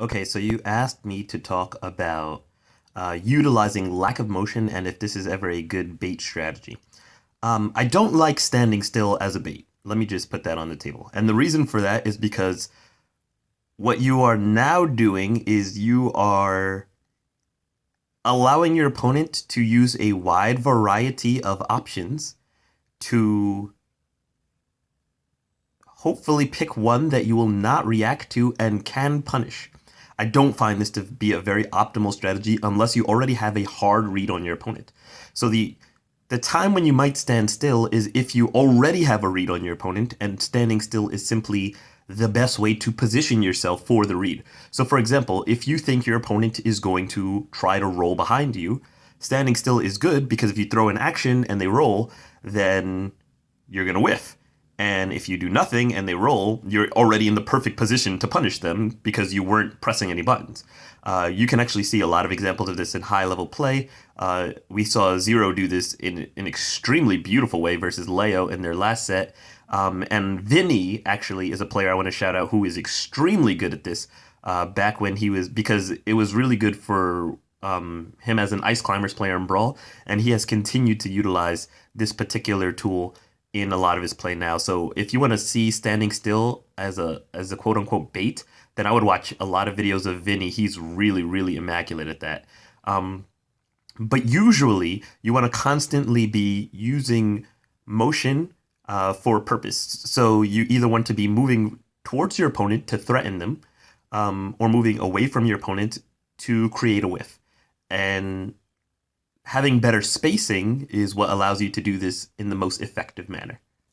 Okay, so you asked me to talk about utilizing lack of motion and if this is ever a good bait strategy. I don't like standing still as a bait. Let me just put that on the table. And the reason for that is because what you are now doing is you are allowing your opponent to use a wide variety of options to hopefully pick one that you will not react to and can punish. I don't find this to be a very optimal strategy unless you already have a hard read on your opponent. So the time when you might stand still is if you already have a read on your opponent, and standing still is simply the best way to position yourself for the read. So for example, if you think your opponent is going to try to roll behind you, standing still is good because if you throw an action and they roll, then you're going to whiff. And if you do nothing and they roll, you're already in the perfect position to punish them because you weren't pressing any buttons. You can actually see a lot of examples of this in high level play. We saw Zero do this in an extremely beautiful way versus Leo in their last set. And Vinny actually is a player I want to shout out who is extremely good at this back when he was, because it was really good for him as an Ice Climbers player in Brawl. And he has continued to utilize this particular tool in a lot of his play now. So if you want to see standing still as a quote unquote bait, then I would watch a lot of videos of Vinny. He's really, really immaculate at that. But usually you want to constantly be using motion for a purpose. So you either want to be moving towards your opponent to threaten them, or moving away from your opponent to create a whiff. And having better spacing is what allows you to do this in the most effective manner.